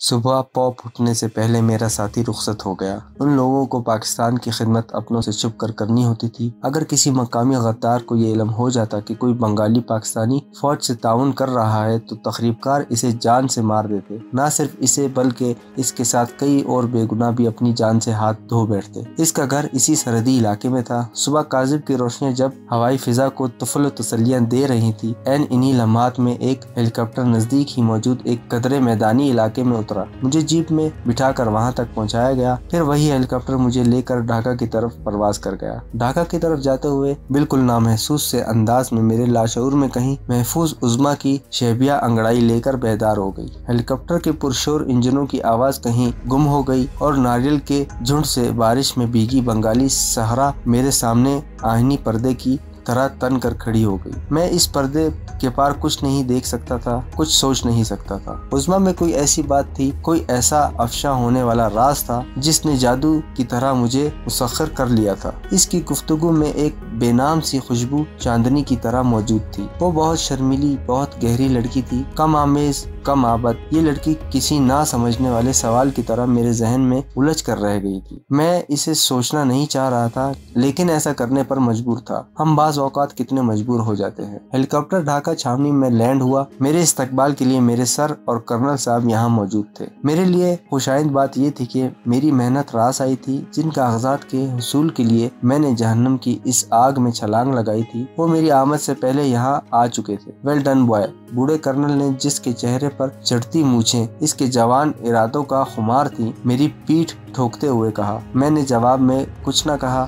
صبح پاپ اٹھنے سے پہلے میرا ساتھی رخصت ہو گیا۔ ان لوگوں کو پاکستان کی خدمت اپنوں سے چھپ کر کرنی ہوتی تھی۔ اگر کسی مقامی غدار کو یہ علم ہو جاتا کہ کوئی بنگالی پاکستانی فوج سے تعاون کر رہا ہے تو تخریب کار اسے جان سے مار دیتے۔ نہ صرف اسے بلکہ اس کے ساتھ کئی اور بے گناہ بھی اپنی جان سے ہاتھ دھو بیٹھتے۔ اس کا گھر اسی سرحدی علاقے میں تھا۔ صبح کاذب کی روشنیاں جب ہوائی فضا کو طفل و تسلیاں دے رہی تھی، انہی لمحات میں ایک ہیلی کاپٹر نزدیک ہی موجود ایک قدرے میدانی علاقے میں اترا۔ مجھے جیپ میں بٹھا کر وہاں تک پہنچایا گیا، پھر وہی ہیلی کاپٹر مجھے لے کر ڈھاکہ کی طرف پرواز کر گیا۔ ڈھاکہ کی طرف جاتے ہوئے بالکل نامحسوس سے انداز میں میرے لاشعور میں کہیں محفوظ عظما کی شہبیہ انگڑائی لے کر بیدار ہو گئی۔ ہیلی کاپٹر کے پرشور انجنوں کی آواز کہیں گم ہو گئی اور ناریل کے جھنڈ سے بارش میں بھیگی بنگالی صحرا میرے سامنے آہنی پردے کی طرح تن کر کھڑی ہو گئی۔ میں اس پردے کے پار کچھ نہیں دیکھ سکتا تھا، کچھ سوچ نہیں سکتا تھا۔ عظما میں کوئی ایسی بات تھی، کوئی ایسا افشاں ہونے والا راز تھا جس نے جادو کی طرح مجھے مسخر کر لیا تھا۔ اس کی گفتگو میں ایک بے نام سی خوشبو چاندنی کی طرح موجود تھی۔ وہ بہت شرمیلی، بہت گہری لڑکی تھی، کم آمیز، کم آبد۔ یہ لڑکی کسی نہ سمجھنے والے سوال کی طرح میرے ذہن میں الجھ کر رہ گئی تھی۔ میں اسے سوچنا نہیں چاہ رہا تھا، لیکن ایسا کرنے پر مجبور تھا۔ ہم بعض اوقات کتنے مجبور ہو جاتے ہیں۔ ہیلی کاپٹر ڈھاکہ چھاونی میں لینڈ ہوا۔ میرے استقبال کے لیے میرے سر اور کرنل صاحب یہاں موجود تھے۔ میرے لیے خوشائند بات یہ تھی کہ میری محنت راس آئی تھی۔ جن کاغذات کے حصول کے لیے میں نے جہنم کی اس آگ میں چھلانگ لگائی تھی، وہ میری آمد سے پہلے یہاں آ چکے تھے۔ Well done boy. بوڑھے کرنل نے، جس کے چہرے پر چڑھتی مونچھیں اس کے جوان ارادوں کا خمار تھی، میری پیٹھ ٹھوکتے ہوئے کہا۔ میں نے جواب میں کچھ نہ کہا۔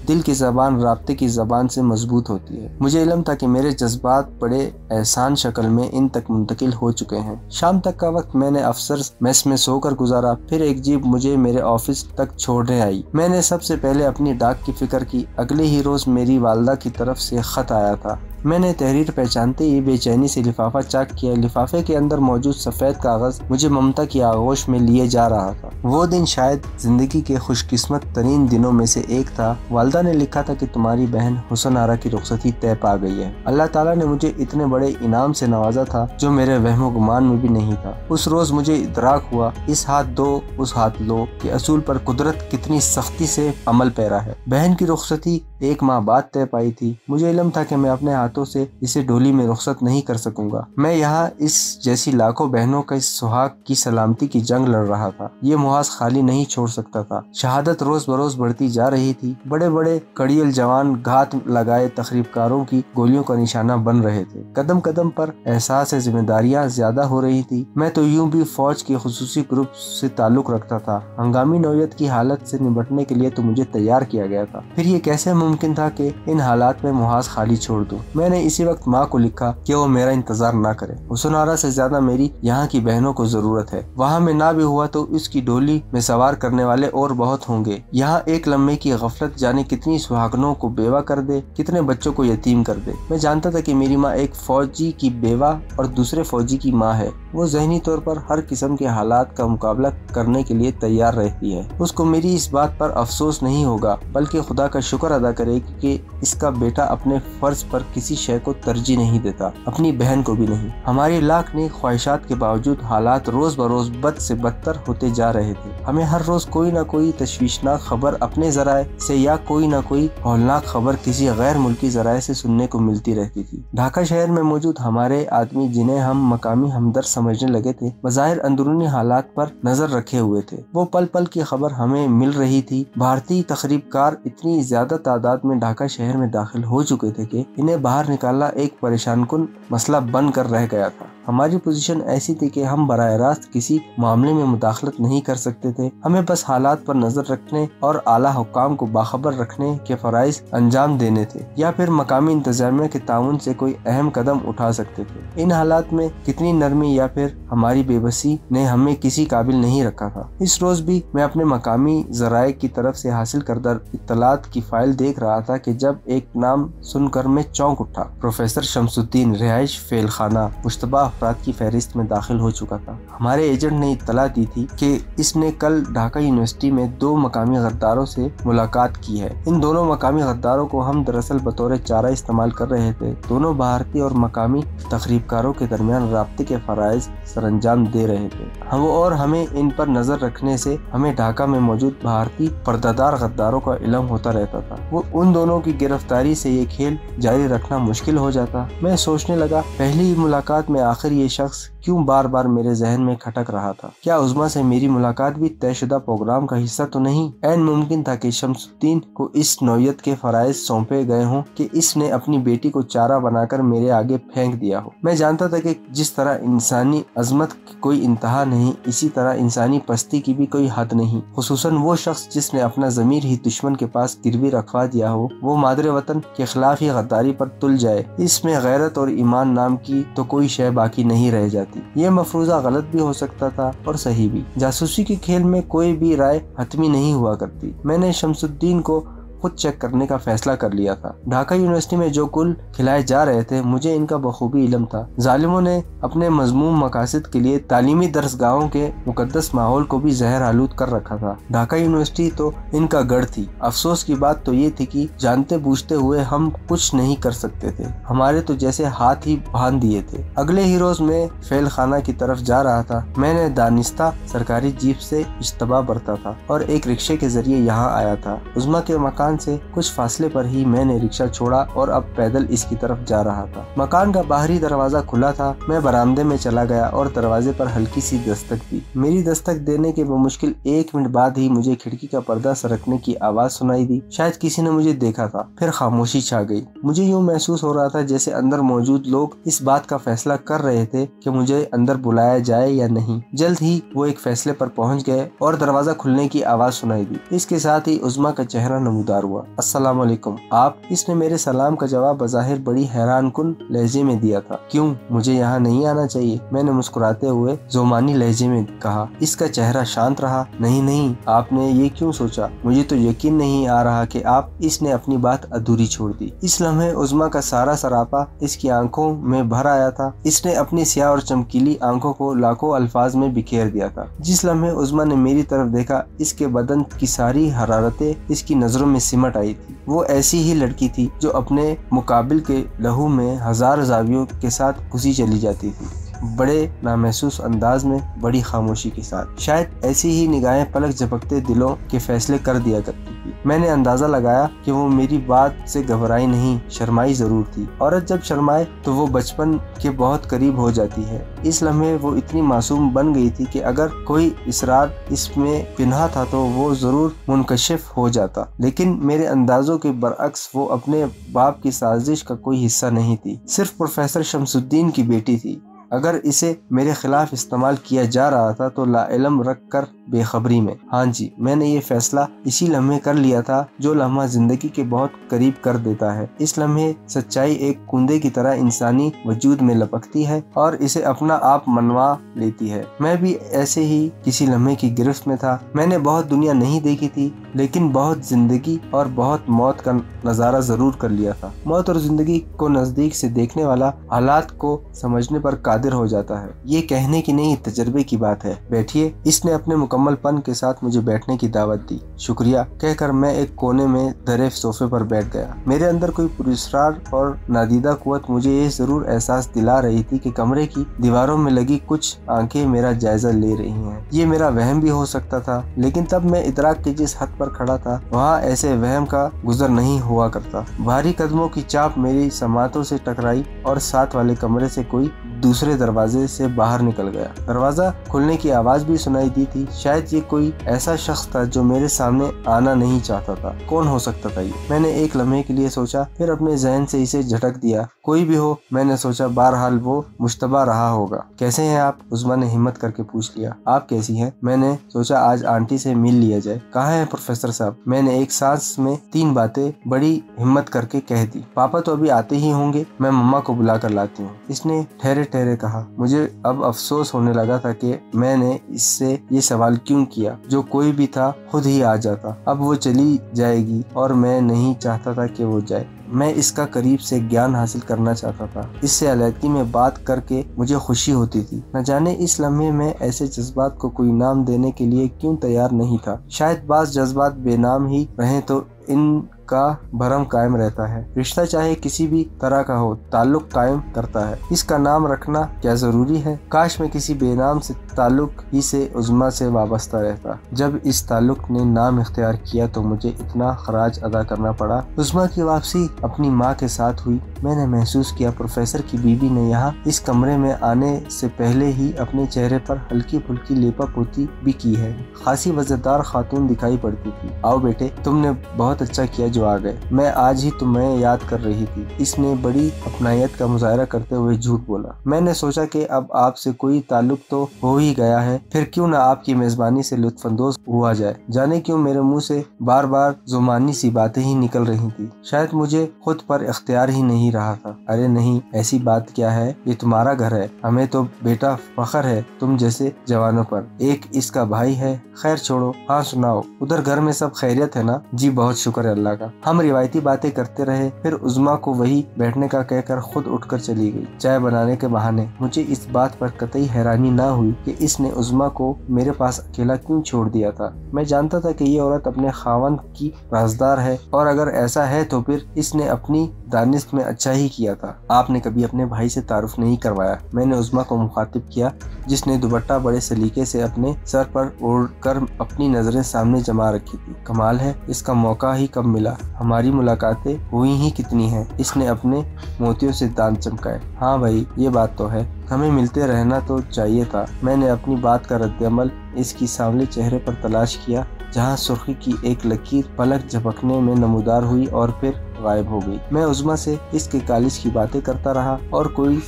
دل کی زبان رابطے کی زبان سے مضبوط ہوتی ہے۔ مجھے علم تھا کہ میرے جذبات بڑے احسان شکل میں ان تک منتقل ہو چکے ہیں۔ شام تک کا وقت میں نے افسر میس میں سو کر گزارا، پھر ایک جیپ مجھے میرے آفس تک چھوڑنے آئی۔ میں نے سب سے پہلے اپنی ڈاک کی فکر کی۔ اگلے ہی روز میری والدہ کی طرف سے خط آیا تھا۔ میں نے تحریر پہچانتے ہی بے چینی سے لفافہ چاک کیا۔ لفافے کے اندر موجود سفید کاغذ مجھے ممتا کی آغوش میں لیے جا رہا تھا۔ وہ دن شاید زندگی کے خوش قسمت ترین دنوں میں سے ایک تھا۔ والدہ نے لکھا تھا کہ تمہاری بہن حسن آرا کی رخصتی طے پا گئی ہے۔ اللہ تعالیٰ نے مجھے اتنے بڑے انعام سے نوازا تھا جو میرے وہم و گمان میں بھی نہیں تھا۔ اس روز مجھے ادراک ہوا، اس ہاتھ دو اس ہاتھ لو کے اصول پر قدرت کتنی سختی سے عمل پیرا ہے۔ بہن کی رخصتی 1 ماہ بعد طے پائی تھی۔ مجھے علم تھا کہ میں اپنے ہاتھوں سے اسے ڈولی میں رخصت نہیں کر سکوں گا۔ میں یہاں اس جیسی لاکھوں بہنوں کا اس سہاگ کی سلامتی کی جنگ لڑ رہا تھا۔ یہ محاذ خالی نہیں چھوڑ سکتا تھا۔ شہادت روز بروز بڑھتی جا رہی تھی۔ بڑے بڑے کڑیل جوان گھات لگائے تخریب کاروں کی گولیوں کا نشانہ بن رہے تھے۔ قدم قدم پر احساس ذمہ داریاں زیادہ ہو رہی تھی۔ میں تو یوں بھی فوج کے خصوصی گروپ سے تعلق رکھتا تھا۔ ہنگامی نوعیت کی حالت سے نمٹنے کے لیے تو مجھے تیار کیا گیا تھا۔ پھر یہ کیسے ممکن تھا کہ ان حالات میں محاذ خالی چھوڑ دوں؟ میں نے اسی وقت ماں کو لکھا کہ وہ میرا انتظار نہ کرے۔ حسن آرا سے زیادہ میری یہاں کی بہنوں کو ضرورت ہے۔ وہاں میں نہ بھی ہوا تو اس کی ڈولی میں سوار کرنے والے اور بہت ہوں گے۔ یہاں ایک لمحے کی غفلت جانے کتنی سہاگنوں کو بیوہ کر دے، کتنے بچوں کو یتیم کر دے۔ میں جانتا تھا کہ میری ماں ایک فوجی کی بیوہ اور دوسرے فوجی کی ماں ہے۔ وہ ذہنی طور پر ہر قسم کے حالات کا مقابلہ کرنے کے لیے تیار رہتی ہے۔ اس کو میری اس بات پر افسوس نہیں ہوگا، بلکہ خدا کا شکر ادا کرے کہ اس کا بیٹا اپنے فرض پر کسی شے کو ترجیح نہیں دیتا، اپنی بہن کو بھی نہیں۔ ہماری لاکھ نیک خواہشات کے باوجود حالات روز بروز بد سے بدتر ہوتے جا رہے تھے۔ ہمیں ہر روز کوئی نہ کوئی تشویشناک خبر اپنے ذرائع سے یا کوئی نہ کوئی ہولناک خبر کسی غیر ملکی ذرائع سے سننے کو ملتی رہتی تھی۔ ڈھاکہ شہر میں موجود ہمارے آدمی، جنہیں ہم مقامی ہمدرد سمجھنے لگے تھے، بظاہر اندرونی حالات پر نظر رکھے ہوئے تھے۔ وہ پل پل کی خبر ہمیں مل رہی تھی۔ بھارتی تخریب کار اتنی زیادہ تعداد میں ڈھاکہ شہر میں داخل ہو چکے تھے کہ انہیں باہر نکالنا ایک پریشان کن مسئلہ بن کر رہ گیا تھا۔ ہماری پوزیشن ایسی تھی کہ ہم براہ راست کسی معاملے میں مداخلت نہیں کر سکتے تھے۔ ہمیں بس حالات پر نظر رکھنے اور اعلیٰ حکام کو باخبر رکھنے کے فرائض انجام دینے تھے، یا پھر مقامی انتظامیہ کے تعاون سے کوئی اہم قدم اٹھا سکتے تھے۔ ان حالات میں کتنی نرمی یا پھر ہماری بے بسی نے ہمیں کسی قابل نہیں رکھا تھا۔ اس روز بھی میں اپنے مقامی ذرائع کی طرف سے حاصل کردہ اطلاعات کی فائل دیکھ رہا تھا کہ جب ایک نام سن کر میں چونک उठा। प्रोफेसर शमसुद्दीन रिहाइश फेल खाना मुश्तबा अफराद की फहरिस्त में दाखिल हो चुका था। हमारे एजेंट ने इत्तला दी थी कि इसने कल ढाका यूनिवर्सिटी में 2 मकामी गद्दारों से मुलाकात की है। इन दोनों मकामी गद्दारों को हम दरअसल बतौर चारा इस्तेमाल कर रहे थे। दोनों भारतीय और मकामी तकरीबकारों के दरमियान राब्ते के फराइज सरअंजाम दे रहे थे। हमें इन पर नजर रखने से हमें ढाका में मौजूद भारतीय पर्दादार गद्दारों का इल्म होता रहता था। वो उन दोनों की गिरफ्तारी से ये खेल जारी रखना मुश्किल हो जाता। मैं सोचने लगा, पहली मुलाकात में आखिर ये शख्स क्यों बार बार मेरे जहन में खटक रहा था। क्या उज़्मा से मेरी मुलाकात भी तयशुदा प्रोग्राम का हिस्सा तो नहीं? ऐन मुमकिन था कि शमसुद्दीन को इस नौयत के फराइज सौंपे गए हों कि इसने अपनी बेटी को चारा बनाकर मेरे आगे फेंक दिया हो। मैं जानता था कि जिस तरह इंसानी अजमत की कोई इंतहा नहीं, इसी तरह इंसानी पस्ती की भी कोई हद नहीं। खुसूसन वो शख्स जिसने अपना ज़मीर ही दुश्मन के पास गिरवी रखवा दिया हो, वो मादरे वतन के खिलाफ ही गद्दारी पर तुल जाए। इसमें गैरत और ईमान नाम की तो कोई शय बाकी नहीं रह जाती। ये मफरूजा गलत भी हो सकता था और सही भी। जासूसी के खेल में कोई भी राय हतमी नहीं हुआ करती। मैंने शमसुद्दीन को खुद चेक करने का फैसला कर लिया था। ढाका यूनिवर्सिटी में जो गुल खिलाए जा रहे थे, मुझे इनका बखूबी इल्म था। जालिमों ने अपने मजमूम मकासद के लिए तालीमी दरसगाहों के मुकद्दस माहौल को भी जहर आलूद कर रखा था। ढाका यूनिवर्सिटी तो इनका गढ़ थी। अफसोस की बात तो ये थी कि जानते बूझते हुए हम कुछ नहीं कर सकते थे। हमारे तो जैसे हाथ ही बांध दिए थे। अगले ही रोज मैं फेल खाना की तरफ जा रहा था। मैंने दानिस्ता सरकारी जीप से इज्तबा बरता था और एक रिक्शे के जरिए यहाँ आया था। उज़्मा के मकान से कुछ फासले पर ही मैंने रिक्शा छोड़ा और अब पैदल इसकी तरफ जा रहा था। मकान का बाहरी दरवाजा खुला था। मैं बरामदे में चला गया और दरवाजे पर हल्की सी दस्तक दी। मेरी दस्तक देने के मुश्किल 1 मिनट बाद ही मुझे खिड़की का पर्दा सरकने की आवाज सुनाई दी। शायद किसी ने मुझे देखा था। फिर खामोशी छा गई। मुझे यूं महसूस हो रहा था जैसे अंदर मौजूद लोग इस बात का फैसला कर रहे थे कि मुझे अंदर बुलाया जाए या नहीं। जल्द ही वो एक फैसले पर पहुंच गए और दरवाजा खुलने की आवाज सुनाई दी। इसके साथ ही उज़्मा का चेहरा नमूदार हुआ। अस्सलाम वालेकुम आप। इसने मेरे सलाम का जवाब बज़ाहिर बड़ी हैरान कुन लहजे में दिया था। क्यों, मुझे यहाँ नहीं आना चाहिए? मैंने मुस्कुराते हुए जोमानी लहजे में कहा। इसका चेहरा शांत रहा। नहीं, आपने ये क्यों सोचा? मुझे तो यकीन नहीं आ रहा कि आप। इसने अपनी बात अधूरी छोड़ दी। इस लम्हे उज़्मा का सारा सरापा इसकी आंखों में भर आया था। इसने अपनी स्याह और चमकीली आंखों को लाखों अल्फाज में बिखेर दिया था। जिस लम्हे उज़्मा ने मेरी तरफ देखा, इसके बदन की सारी हरारतें इसकी नजरों में सिमट आई थी। वो ऐसी ही लड़की थी जो अपने मुकाबिल के लहू में हजार जावियों के साथ घुसी चली जाती थी, बड़े नामहसूस अंदाज में, बड़ी खामोशी के साथ। शायद ऐसी ही निगाहें पलक झपकते दिलों के फैसले कर दिया करती थी। मैंने अंदाजा लगाया कि वो मेरी बात से घबराई नहीं, शर्माई जरूर थी। औरत जब शर्माए तो वो बचपन के बहुत करीब हो जाती है। इस लम्हे वो इतनी मासूम बन गई थी कि अगर कोई इसरार इसमें पिन्हा था तो वो जरूर मुनकशिफ हो जाता। लेकिन मेरे अंदाजों के बरअक्स वो अपने बाप की साजिश का कोई हिस्सा नहीं थी, सिर्फ प्रोफेसर शमसुद्दीन की बेटी थी। अगर इसे मेरे खिलाफ इस्तेमाल किया जा रहा था तो लाइल्म रख कर बेखबरी में। हाँ जी, मैंने ये फैसला इसी लम्हे कर लिया था जो लम्हा जिंदगी के बहुत करीब कर देता है। इस लम्हे सच्चाई एक कूदे की तरह इंसानी वजूद में लपकती है और इसे अपना आप मनवा लेती है। मैं भी ऐसे ही किसी लम्हे की गिरफ्त में था। मैंने बहुत दुनिया नहीं देखी थी, लेकिन बहुत जिंदगी और बहुत मौत का नजारा जरूर कर लिया था। मौत और जिंदगी को नजदीक से देखने वाला हालात को समझने पर कादिर हो जाता है। ये कहने की नहीं, तजर्बे की बात है। बैठिए। इसने अपने मुकम्मलपन के साथ मुझे बैठने की दावत दी। शुक्रिया कहकर मैं एक कोने में धरे सोफे पर बैठ गया। मेरे अंदर कोई पुरस्रार और नादीदा कुव्वत मुझे ये जरूर एहसास दिला रही थी कि कमरे की दीवारों में लगी कुछ आंखें मेरा जायजा ले रही हैं। ये मेरा वहम भी हो सकता था, लेकिन तब मैं इदराक के जिस हद पर खड़ा था वहाँ ऐसे वहम का गुजर नहीं हुआ करता। भारी कदमों की चाप मेरी समातों से टकराई और साथ वाले कमरे से कोई दूसरे दरवाजे से बाहर निकल गया। दरवाजा खुलने की आवाज भी सुनाई दी थी। शायद ये कोई ऐसा शख्स था जो मेरे सामने आना नहीं चाहता था। कौन हो सकता था ये? मैंने एक लम्हे के लिए सोचा, फिर अपने जहन से इसे झटक दिया। कोई भी हो, मैंने सोचा, बहरहाल वो मुश्तबा रहा होगा। कैसे हैं आप? उज़्मा ने हिम्मत करके पूछ लिया। आप कैसी हैं? मैंने सोचा आज आंटी से मिल लिया जाए। कहाँ है प्रोफेसर साहब? मैंने एक सांस में 3 बातें बड़ी हिम्मत करके कह दी। पापा तो अभी आते ही होंगे, मैं मम्मा को बुला कर लाती हूँ। इसने ठहरे ठहरे کہا۔ مجھے اب افسوس ہونے لگا تھا کہ میں نے اس سے یہ سوال کیوں کیا، جو کوئی بھی تھا خود ہی آ جاتا۔ اب وہ چلی جائے گی اور میں نہیں چاہتا تھا کہ وہ جائے۔ میں اس کا قریب سے گیان حاصل کرنا چاہتا تھا۔ اس سے علیحدگی میں بات کر کے مجھے خوشی ہوتی تھی۔ نہ جانے اس لمحے میں ایسے جذبات کو کوئی نام دینے کے لیے کیوں تیار نہیں تھا۔ شاید بعض جذبات بے نام ہی رہیں تو ان کا بھرم قائم رہتا ہے۔ رشتہ چاہے کسی بھی طرح کا ہو، تعلق قائم کرتا ہے۔ اس کا نام رکھنا کیا ضروری ہے؟ کاش میں کسی بے نام سے تعلق ہی سے عظمیٰ سے وابستہ رہتا۔ جب اس تعلق نے نام اختیار کیا تو مجھے اتنا خراج ادا کرنا پڑا۔ عظمیٰ کی واپسی اپنی ماں کے ساتھ ہوئی۔ میں نے محسوس کیا پروفیسر کی بیوی نے یہاں اس کمرے میں آنے سے پہلے ہی اپنے چہرے پر ہلکی پھلکی لیپا پوتی بھی کی ہے۔ خاصی وزردار خاتون دکھائی پڑتی تھی۔ آؤ بیٹے، تم نے بہت اچھا کیا جو آ گئے۔ میں آج ہی تمہیں یاد کر رہی تھی۔ اس نے بڑی اپنائیت کا مظاہرہ کرتے ہوئے جھوٹ بولا۔ میں نے سوچا کہ اب آپ سے کوئی تعلق تو ہو ہی گیا ہے، پھر کیوں نہ آپ کی میزبانی سے لطف اندوز ہوا جائے۔ جانے کیوں میرے منہ سے بار بار زمانی سی باتیں ہی نکل رہی تھی۔ شاید مجھے خود پر اختیار ہی نہیں رہا تھا۔ ارے نہیں، ایسی بات کیا ہے، یہ تمہارا گھر ہے، ہمیں تو بیٹا فخر ہے تم جیسے جوانوں پر۔ ایک اس کا بھائی ہے۔ خیر چھوڑو، ہاں سناؤ، ادھر گھر میں سب خیریت ہے نا؟ جی بہت شکر ہے اللہ کا۔ ہم روایتی باتیں کرتے رہے، پھر عظمیٰ کو وہی بیٹھنے کا کہہ کر خود اٹھ کر چلی گئی، چائے بنانے کے بہانے۔ مجھے اس بات پر قطعی حیرانی نہ ہوئی کہ اس نے عظمیٰ کو میرے پاس اکیلا کیوں چھوڑ دیا تھا۔ میں جانتا تھا کہ یہ عورت اپنے خاوند کی رازدار ہے، اور اگر ایسا ہے تو پھر اس نے اپنی دانست میں اچھا ہی کیا تھا۔ آپ نے کبھی اپنے بھائی سے تعارف نہیں کروایا، میں نے عظمیٰ کو مخاطب کیا، جس نے دوپٹہ بڑے سلیقے سے اپنے سر پر اوڑھ کر اپنی نظریں سامنے جما رکھی تھی۔ کمال ہے، اس کا موقع ہی کب ملا، ہماری ملاقاتیں ہوئی ہی کتنی ہیں۔ اس نے اپنے موتیوں سے دانت چمکائے۔ ہاں بھائی، یہ بات تو ہے، ہمیں ملتے رہنا تو چاہیے تھا۔ میں نے اپنی بات کا رد عمل اس کی سانولے چہرے پر تلاش کیا، جہاں سرخی کی ایک لکیر پلک جھپکنے میں نمودار ہوئی اور پھر غائب ہو گئی۔ میں عظمیٰ سے اس کے کالج کی باتیں کرتا رہا، اور کوئی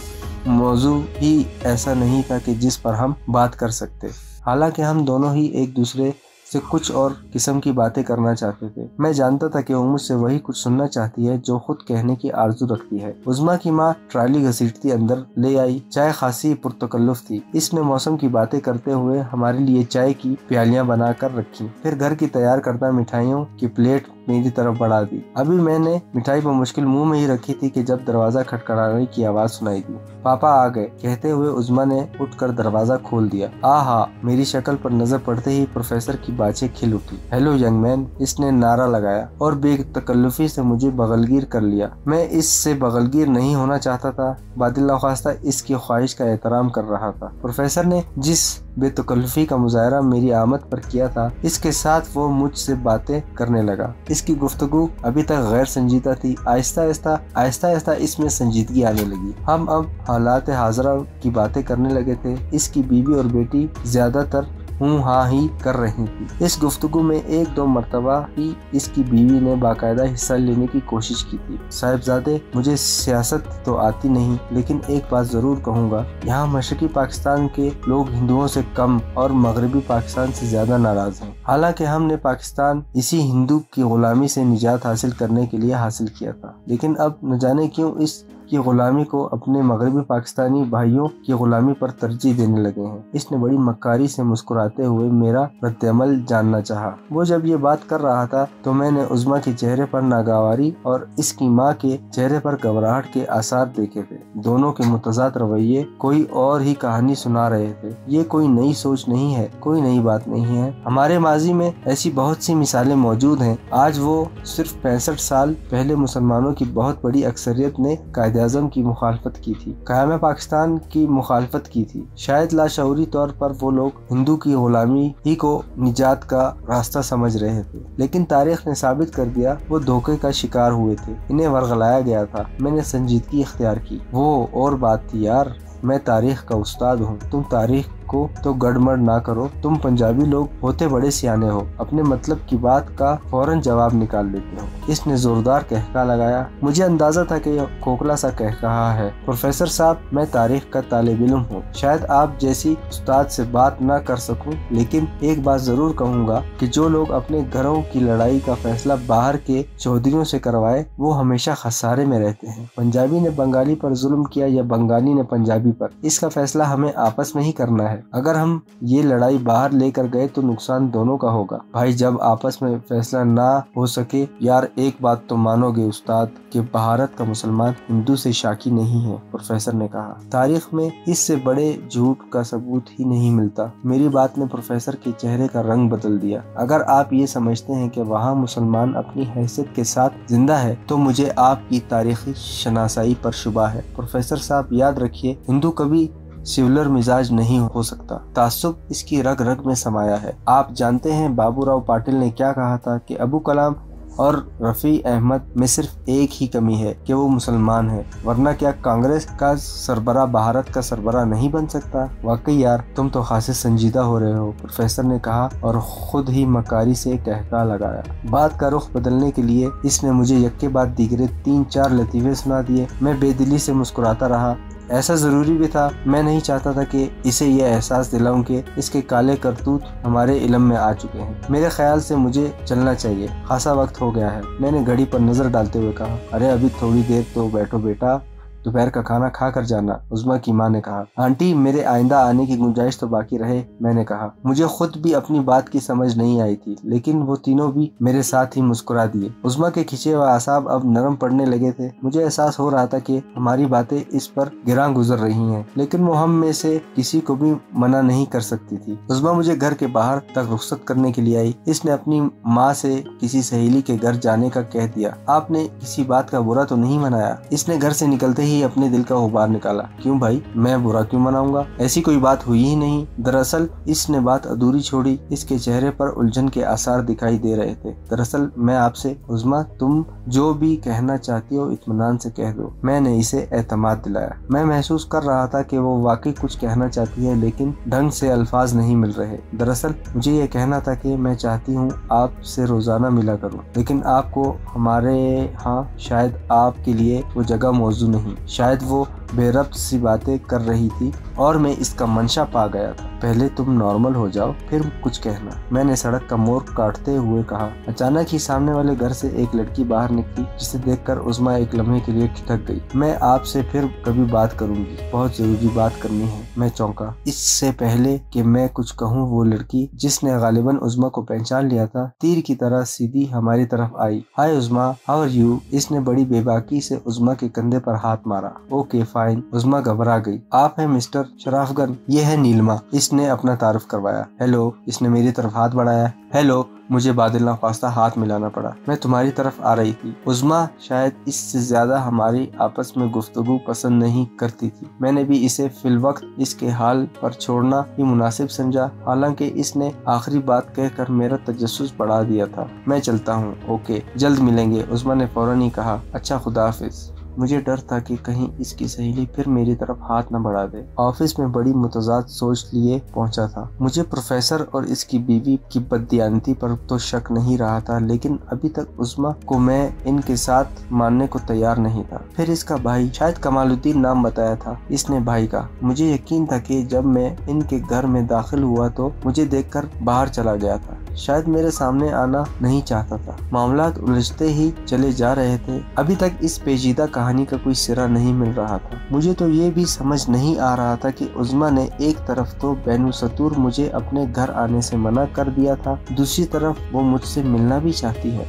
موضوع ہی ایسا نہیں تھا کہ جس پر ہم بات کر سکتے، حالانکہ ہم دونوں ہی ایک دوسرے سے کچھ اور قسم کی باتیں کرنا چاہتے تھے۔ میں جانتا تھا کہ وہ مجھ سے وہی کچھ سننا چاہتی ہے جو خود کہنے کی آرزو رکھتی ہے۔ عظمیٰ کی ماں ٹرالی گھسیٹتی اندر لے آئی۔ چائے خاصی پرتکلف تھی۔ اس نے موسم کی باتیں کرتے ہوئے ہمارے لیے چائے کی پیالیاں بنا کر رکھی، پھر گھر کی تیار کردہ مٹھائیوں کی پلیٹ میری طرف بڑھا دی۔ ابھی میں نے مٹھائی بمشکل منہ میں ہی رکھی تھی کہ جب دروازہ کھٹکھٹانے کی آواز سنائی دی۔ پاپا آ گئے، کہتے ہوئے عظمیٰ نے اٹھ کر دروازہ کھول دیا۔ آہا! میری شکل پر نظر پڑتے ہی پروفیسر کی باچیں کھل اٹھی۔ ہیلو ینگ مین، اس نے نعرہ لگایا اور بے تکلفی سے مجھے بغلگیر کر لیا۔ میں اس سے بغلگیر نہیں ہونا چاہتا تھا، بادل نخواستہ اس کی خواہش کا احترام کر رہا تھا۔ پروفیسر نے جس بے تکلفی کا مظاہرہ میری آمد پر کیا تھا، اس کے ساتھ وہ مجھ سے باتیں کرنے لگا۔ اس کی گفتگو ابھی تک غیر سنجیدہ تھی، آہستہ آہستہ اس میں سنجیدگی آنے لگی۔ ہم اب حالات حاضرہ کی باتیں کرنے لگے تھے۔ اس کی بیوی اور بیٹی زیادہ تر ہوں ہاں ہی کر رہی تھی۔ اس گفتگو میں ایک دو مرتبہ ہی اس کی بیوی نے باقاعدہ حصہ لینے کی کوشش کی تھی۔ صاحبزادے، مجھے سیاست تو آتی نہیں، لیکن ایک بات ضرور کہوں گا، یہاں مشرقی پاکستان کے لوگ ہندوؤں سے کم اور مغربی پاکستان سے زیادہ ناراض ہیں۔ حالانکہ ہم نے پاکستان اسی ہندو کی غلامی سے نجات حاصل کرنے کے لیے حاصل کیا تھا، لیکن اب نہ جانے کیوں اس کی غلامی کو اپنے مغربی پاکستانی بھائیوں کی غلامی پر ترجیح دینے لگے ہیں۔ اس نے بڑی مکاری سے مسکراتے ہوئے میرا رد عمل جاننا چاہا۔ وہ جب یہ بات کر رہا تھا تو میں نے عظمیٰ کے چہرے پر ناگواری اور اس کی ماں کے چہرے پر گھبراہٹ کے آثار دیکھے تھے۔ دونوں کے متضاد رویے کوئی اور ہی کہانی سنا رہے تھے۔ یہ کوئی نئی سوچ نہیں ہے، کوئی نئی بات نہیں ہے۔ ہمارے ماضی میں ایسی بہت سی مثالیں موجود ہیں۔ آج وہ صرف 65 سال پہلے مسلمانوں کی بہت بڑی اکثریت نے قائد اعظم کی مخالفت کی تھی، قیام پاکستان کی مخالفت کی تھی۔ شاید لاشعوری طور پر وہ لوگ ہندو کی غلامی ہی کو نجات کا راستہ سمجھ رہے تھے، لیکن تاریخ نے ثابت کر دیا وہ دھوکے کا شکار ہوئے تھے، انہیں ورغلایا گیا تھا۔ میں نے سنجیدگی اختیار کی۔ وہ اور بات تھی یار، میں تاریخ کا استاد ہوں، تم تاریخ देखो तो गड़बड़ ना करो, तुम पंजाबी लोग होते बड़े सियाने हो, अपने मतलब की बात का फौरन जवाब निकाल लेते हो। इसने जोरदार कहका लगाया। मुझे अंदाजा था कि यह खोखला सा कहकहा है। प्रोफेसर साहब, मैं तारीख का तालिब इल्म हूँ, शायद आप जैसी उस्ताद से बात ना कर सकूं, लेकिन एक बात जरूर कहूँगा कि जो लोग अपने घरों की लड़ाई का फैसला बाहर के चौधरियों से करवाए वो हमेशा खसारे में रहते हैं। पंजाबी ने बंगाली पर जुल्म किया या बंगाली ने पंजाबी पर, इसका फैसला हमें आपस में ही करना है। अगर हम ये लड़ाई बाहर लेकर गए तो नुकसान दोनों का होगा। भाई, जब आपस में फैसला ना हो सके, यार एक बात तो मानोगे उस्ताद कि भारत का मुसलमान हिंदू से शाकी नहीं है, प्रोफेसर ने कहा। तारीख में इससे बड़े झूठ का सबूत ही नहीं मिलता। मेरी बात ने प्रोफेसर के चेहरे का रंग बदल दिया। अगर आप ये समझते हैं कि वहाँ मुसलमान अपनी हैसियत के साथ जिंदा है तो मुझे आपकी तारीखी शनासाई पर शुबा है। प्रोफेसर साहब, याद रखिए, हिंदू कभी सिविलर मिजाज नहीं हो सकता। तासुब इसकी रग रग में समाया है। आप जानते हैं बाबूराव पाटिल ने क्या कहा था कि अबू कलाम और रफ़ी अहमद में सिर्फ एक ही कमी है कि वो मुसलमान है, वरना क्या कांग्रेस का सरबराह भारत का सरबराह नहीं बन सकता। वाकई यार, तुम तो खासे संजीदा हो रहे हो, प्रोफेसर ने कहा और खुद ही मकारी से कहका लगाया। बात का रुख बदलने के लिए इसने मुझे यक्के बाद दीगरे 3-4 लतीफ़े सुना दिए। मैं बेदिली से मुस्कुराता रहा। ऐसा जरूरी भी था। मैं नहीं चाहता था कि इसे यह एहसास दिलाऊं कि इसके काले करतूत हमारे इल्म में आ चुके हैं। मेरे ख्याल से मुझे चलना चाहिए, खासा वक्त हो गया है। मैंने घड़ी पर नजर डालते हुए कहा। अरे अभी थोड़ी देर तो बैठो बेटा, दोपहर का खाना खा कर जाना, उज़्मा की माँ ने कहा। आंटी, मेरे आइंदा आने की गुंजाइश तो बाकी रहे, मैंने कहा। मुझे खुद भी अपनी बात की समझ नहीं आई थी, लेकिन वो तीनों भी मेरे साथ ही मुस्कुरा दिए। उज़्मा के खिंचे हुए आसाब अब नरम पड़ने लगे थे। मुझे एहसास हो रहा था कि हमारी बातें इस पर गिरां गुजर रही हैं, लेकिन वो हम में से किसी को भी मना नहीं कर सकती थी। उज़्मा मुझे घर के बाहर तक रुखसत करने के लिए आई। इसने अपनी माँ से किसी सहेली के घर जाने का कह दिया। आपने किसी बात का बुरा तो नहीं मनाया? इसने घर से निकलते ही अपने दिल का गुबार निकाला। क्यों भाई, मैं बुरा क्यों मनाऊंगा? ऐसी कोई बात हुई ही नहीं। दरअसल इसने बात अधूरी छोड़ी। इसके चेहरे पर उलझन के आसार दिखाई दे रहे थे। दरअसल मैं आपसे, उज़्मा, तुम जो भी कहना चाहती हो इत्मीनान से कह दो। मैंने इसे एतमाद दिलाया। मैं महसूस कर रहा था कि वो वाकई कुछ कहना चाहती है, लेकिन ढंग से अल्फाज नहीं मिल रहे। दरअसल मुझे ये कहना था कि मैं चाहती हूँ आपसे रोजाना मिला करूँ, लेकिन आपको हमारे यहाँ शायद आपके लिए वो जगह मौजूद नहीं। शायद वो बेरब्त सी बातें कर रही थी और मैं इसका मंशा पा गया था। पहले तुम नॉर्मल हो जाओ, फिर कुछ कहना, मैंने सड़क का मोड़ काटते हुए कहा। अचानक ही सामने वाले घर से एक लड़की बाहर निकली, जिसे देखकर उज़्मा एक लम्हे के लिए ठिठक गई। मैं आपसे फिर कभी बात करूंगी, बहुत जरूरी बात करनी है, मैं चौंका। इससे पहले कि मैं कुछ कहूँ, वो लड़की, जिसने गालिबन उज़्मा को पहचान लिया था, तीर की तरह सीधी हमारी तरफ आई। हाय उज़्मा, हाउ आर यू? इसने बड़ी बेबाकी से उज़्मा के कंधे पर हाथ मारा। Okay fine. उज़्मा घबरा गई। आप हैं मिस्टर शराफगन? ये है नीलमा। इसने अपना तारुफ करवाया। हेलो। इसने मेरी तरफ हाथ बढ़ाया। हेलो। मुझे बादल नाख्वास्ता हाथ मिलाना पड़ा। मैं तुम्हारी तरफ आ रही थी। उज़्मा शायद इससे ज्यादा हमारी आपस में गुफ्तगू पसंद नहीं करती थी। मैंने भी इसे फिलवक्त इसके हाल पर छोड़ना ही मुनासिब समझा, हालांकि इसने आखिरी बात कहकर मेरा तजस्सुस बढ़ा दिया था। मैं चलता हूँ। ओके, जल्द मिलेंगे, उज़्मा ने फौरन ही कहा। अच्छा, खुदा हाफिज। मुझे डर था कि कहीं इसकी सहेली फिर मेरी तरफ हाथ न बढ़ा दे। ऑफिस में बड़ी मुतजाद सोच लिए पहुंचा था। मुझे प्रोफेसर और इसकी बीवी की बददियानती पर तो शक नहीं रहा था, लेकिन अभी तक उज़्मा को मैं इनके साथ मानने को तैयार नहीं था। फिर इसका भाई, शायद कमालुद्दीन नाम बताया था इसने भाई का। मुझे यकीन था कि जब मैं इनके घर में दाखिल हुआ तो मुझे देखकर बाहर चला गया था। शायद मेरे सामने आना नहीं चाहता था। मामलात उलझते ही चले जा रहे थे। अभी तक इस पेचीदा कहानी का कोई सिरा नहीं मिल रहा था। मुझे तो ये भी समझ नहीं आ रहा था कि उज़्मा ने एक तरफ तो बैनुसतूर मुझे अपने घर आने से मना कर दिया था, दूसरी तरफ वो मुझसे मिलना भी चाहती है।